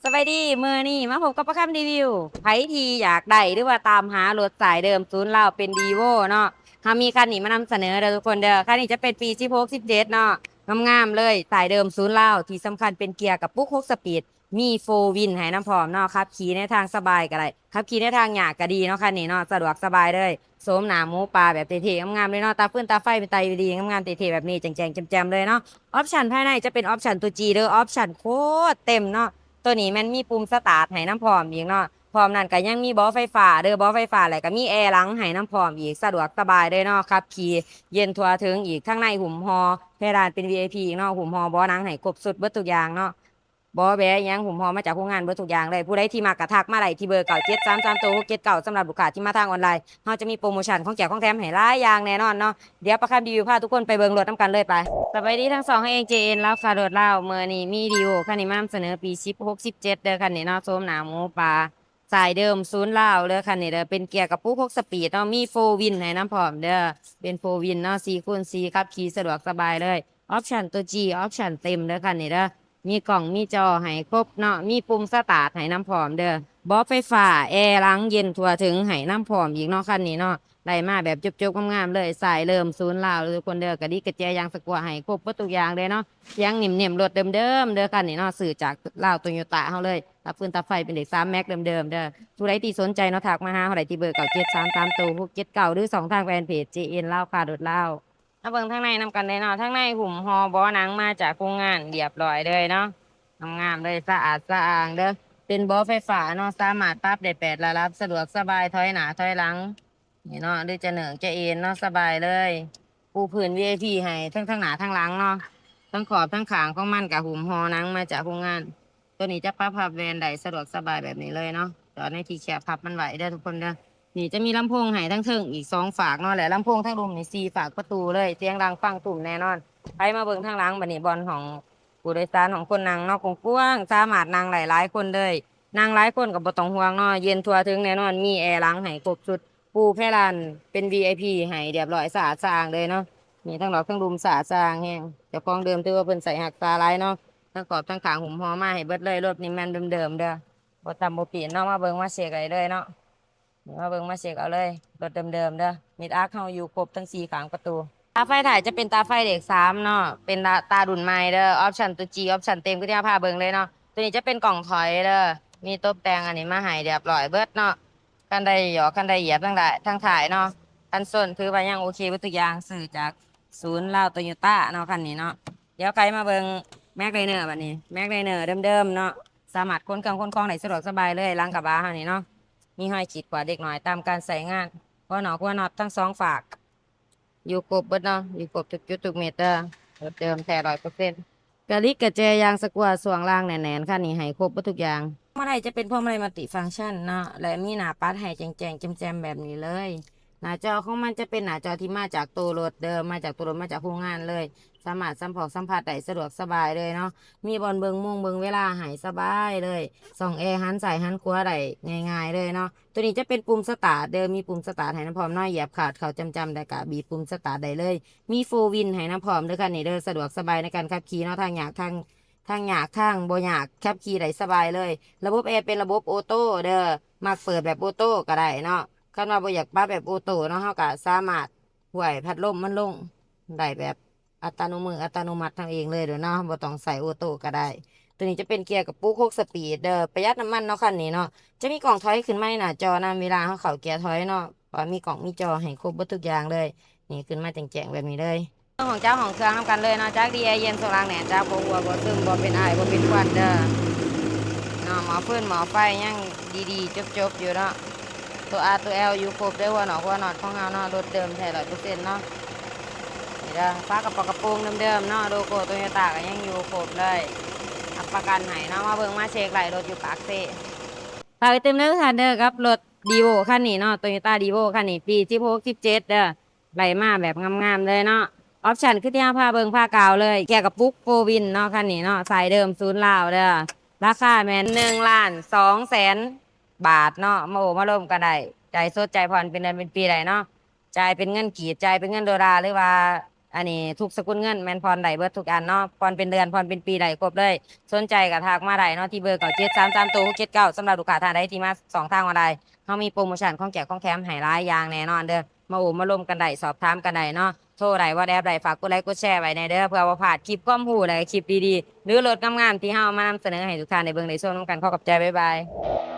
สบายดีมือนี่มาพบกับประคำรีวิวไผทีอยากได้หรือว่าตามหารถสายเดิมศูนย์เราเป็นดีโวเนาะถ้ามีคันนี้มานำเสนอเด้อทุกคนเด้อคันนี้จะเป็นปี16 17เนาะงามๆเลยสายเดิมศูนย์เราที่สำคัญเป็นเกียร์กับปุ๊ก6สปีดมีโฟวินให้น้ำพร้อมเนาะครับขี่ในทางสบายก็ได้ครับขี่ในทางหยากก็ดีเนาะคันนี้เนาะสะดวกสบายเลยโสมหนาหมูปลาแบบเท่ๆงามๆเลยเนาะตาฟื้นตาไฟเป็นไตดีงามๆเท่ๆแบบนี้แจ่งๆแจ่มๆเลยเนาะออปชั่นภายในจะเป็นออปชั่นตัว G เด้อออปชั่นโคตรเต็มเนาะ ตัวนี้มันมีปุ่มสตาร์ทให้น้ำพร้อมอีกเนาะพร้อมนั่นก็ยังมีเบาะไฟฟ้าเด้อเบาะไฟฟ้าแล้วก็มีแอร์หลังให้น้ำพร้อมอีกสะดวกสบายเลยเนาะครับขี่เย็นทั่วถึงอีกข้างในหุ่มฮอเพดานเป็น VIP อีกเนาะหุ่มฮอเบาะหนังให้ครบสุดเบิดทุกอย่างเนาะเบาะแบะยังหุ่มฮอมาจากโรงงานเบิดทุกอย่างเลยผู้ใดที่มากระทักมาได้ที่เบอร์เก่า733 ตัว679สำหรับลูกค้าที่มาทางออนไลน์เราจะมีโปรโมชั่นของแจกของแถมให้หลายอย่างแน่นอนเนาะเดี๋ยวประคับรีวิวพาทุกคนไปเบิ่งรถน้ำกันเลยไป สวัสดีทั้งสองให้เองเจเอ็นแล้วค่ะรถเล่าเมื่อนี้มีดีโอคันนี้มานำเสนอปี16 17เด้อคันนี้เนาะโซมหนาหมูปลาสายเดิมศูนย์เล่าเด้อคันนี้เด้อเป็นเกียร์กับปุ๊ก6สปีดเนาะมีโฟวินให้น้ำพร้อมเด้อเป็นโฟวินเนาะ4x4ขับขี่สะดวกสบายเลยออปชั่นตัว G ออปชั่นเต็มเด้อคันนี้เด้อมีกล่องมีจอให้ครบเนาะมีปุ่มสตาร์ทให้น้ำพร้อมเด้อเบาะไฟฟ้าแอร์ล้างเย็นทั่วถึงให้น้ำพร้อมอีกเนาะคันนี้เนาะ ไล่มาแบบจบๆงามๆเลยสายเริ่มศูนย์ลาวเลยทุกคนเด้อกระดิกกระเจียยางสกัวให้ครบวัตถุกอย่างเลยเนาะยังหนิ่มๆรถเดิมๆเด้อกันนี่เนาะสื่อจากลาวโตโยต้าเฮาเลยตับฟืนตับไฟเป็นเด็ก3 แม็กเดิมๆเด้อผู้ใดที่สนใจเนาะทักมาหาเฮาได้ที่เบอร์973 3 ตัว679หรือ2ทางแฟนเพจ JN ลาวค่ะโดดลาวมาเบิ่งทางในนำกันเลยเนาะทางในหุ่มฮอบ่อหนังมาจากโรงงานเรียบร้อยเลยเนาะงามๆเลยสะอาดสะอ้างเด้อเป็นบ่อไฟฟ้าเนาะสามารถปรับได้8 ระดับสะดวกสบายถอยหน้าถอยหลัง นี่เนาะหรือจะเหนืองจะเอ็นเนาะสบายเลยปูพื้น VIP ให้ทั้งหน้าทั้งหลังเนาะทั้งขอบทั้งขางของมันกับหุ่มหอหนังมาจากโรงงานตัวนี้จะพับแวนได้สะดวกสบายแบบนี้เลยเนาะจอดในที่แคบพับมันไหวได้อทุกคนเด้อนี่จะมีลำโพงให้ทั้งเทิงอีก2 ฝากเนาะแหละลำโพงทั้งรุมนี่4 ฝากประตูเลยเสียงดังฟังตุ่มแน่นอนไปมาเบิ่งทางหลังบัดนี้บอลของผู้โดยสารของคนนั่งเนาะกว้างๆสามารถนั่งหลายๆคนเลยนั่งหลายคนกับบ่ต้องห่วงเนาะเย็นทั่วถึงแน่นอนมีแอร์หลังให้ครบชุด ปูแพร่ลานเป็น VIP ให้เรียบร้อยสะอาดสะอ้างเลยเนาะมีทั้งดอกทั้งรุมสะอาดสะอ้างแห้งเจ้าของเดิมถือว่าเพิ่นใส่หักตาลายเนาะทั้งขอบทั้งขางหุ่มหอมาให้เบิดเลยรถนี่แม่นเดิมๆเด้อบ่ตำบ่เปลี่ยนเนาะมาเบิ่งมาเช็คไอ้เลยเนาะมาเบิ่งมาเช็คเอาเลยรถเดิมๆเด้อมิดอาร์คเฮาอยู่ครบทั้ง4 ขางประตูตาไฟถ่ายจะเป็นตาไฟเด็ก3เนาะเป็นตาดุนไม้เด้อออปชั่นตัว G ออปชั่นเต็มก็ที่พาเบิ่งเลยเนาะตัวนี้จะเป็นกล่องถอยเด้อมีตบแต่งอันนี้มาให้เรียบร้อยเบิดเนาะ กันไดหยอกกันไดเหยียบทั้งหลายทั้งถ่ายเนาะคันส้นถือว่ายังโอเควัตถุกอย่างสื่อจากศูนย์ลาวโตโยต้าเนาะคันนี้เนาะเดี๋ยวไกลมาเบิงแม็กไลเนอร์บัดนี้แม็กไลเนอร์เดิมๆเนาะสามารถขนเครื่องขนของได้สะดวกสบายเลยล้างกระบะเฮานี่เนาะมีห้อยขีดกว่าเด็กหน่อยตามการใส่งานเพราะหนอกว่าน็อตทั้ง2 ฝากอยู่ครบเบิดเนาะอยู่ครบทุกจุดทุกเม็ดเด้อเดิมแท้100%กะลิกกระเจยางสกัวส่วงล่างแน่นๆค่ะนี่ให้ครบเบิดทุกอย่าง พวงมาลัยจะเป็นพวงมาลัยมัลติฟังก์ชันเนาะและมีหน้าปัดให้แจงๆแจมๆแบบนี้เลยหน้าจอของมันจะเป็นหน้าจอที่มาจากตัวรถเดิมมาจากตัวรถมาจากโรงงานเลยสามารถสัมผัสได้สะดวกสบายเลยเนาะมีบอลเบิงมุงเบิงเวลาใหายสบายเลยส่องแอร์หันใส่หันขวาได้ง่ายๆเลยเนาะตัวนี้จะเป็นปุ่มสตาร์ทเดิมมีปุ่มสตาร์ทให้น้ำพร้อมน้อยเหยียบขาดเขาจำได้กะบีบปุ่มสตาร์ทได้เลยมีโฟวินให้น้ำพร้อมด้วยกันนี่เด้อสะดวกสบายในการขับขี่เนาะทางอยากทางบ่อยากขับขี่ได้สบายเลย ระบบแอร์เป็นระบบออโต้เด้อมักเปิดแบบออโต้ก็ได้เนาะคันว่าบ่อยากปรับแบบออโต้เนาะเฮาก็สามารถห่วยพัดลมมันลงได้แบบอัตโนมัติทำเองเลยเด้อเนาะบ่ต้องใส่ออโต้ก็ได้ตัวนี้จะเป็นเกียร์กับปุ๊ก6 สปีดเด้อประหยัดน้ำมันเนาะคันนี้เนาะจะมีกล่องถอยขึ้นมาในหน้าจอนำเวลาเฮาเข้าเกียร์ถอยเนาะก็มีกล่องมีจอให้ครบเบิดทุกอย่างเลยนี่ขึ้นมาแจ้งๆแบบนี้เลยของเจ้าของเครื่องนำกันเลยเนาะจากดีไอเย็นโซลาร์แหน่จากบ่หัวบ่ซึมบ่เป็นไอบ่เป็นควันเด้อ เนาะหมอเพื่อนหมอไฟยังดีๆจบๆอยู่เนาะตัว R ตัว L อยู่ครบได้หัวหนอดของเฮาเนาะรถเดิมแท้100%เนาะนี่เด้อฟ้ากระป๋องกระโปรงเดิมๆเนาะโลโก้โตโยต้าก็ยังอยู่ครบเลยรับประกันให้เนาะมาเบิ่งมาเช็คไหลรถอยู่ปากเซ่ฝากไว้เต็มเลยทุกท่านเด้อครับรถดีโวคันนี้เนาะโตโยต้าดีโวคันนี้ปี16 17เด้อไหลมาแบบงามๆเลยเนาะออปชั่นคือที่เฮาพาเบิ่งพากาวเลยเกี่ยวกับปุ๊กโฟวินเนาะคันนี้เนาะสายเดิมศูนย์ลาวเด้อ ราคาแม่น1,200,000 บาทเนาะมาร่วมกันได้จ่ายสดจ่ายผ่อนเป็นเดือนเป็นปีได้เนาะจ่ายเป็นเงินกีบจ่ายเป็นเงินดอลลาร์หรือว่า อันนี้ทุกสกุลเงินแมนพรได้เบิดทุกอันเนาะพรเป็นเดือนพรเป็นปีได้ครบเลยสนใจก็ทักมาได้เนาะที่เบอร์9733 ตัว679สำหรับลูกค้าท่านใดที่มาสองทางออนไลน์เขามีโปรโมชั่นของแจกของแถมให้หลายอย่างแน่นอนเด้อมาโอ้มาร่วมกันได้สอบถามกันได้เนาะโทรได้ว่าแอปได้ฝากกดไลค์กดแชร์ไว้ในเด้อเพื่อว่าพลาดคลิปความรู้และคลิปดีๆหรือรถงามๆที่เฮามานำเสนอให้ทุกท่านในเบิ่งในโซนนำกันขอขอบใจบ๊ายบาย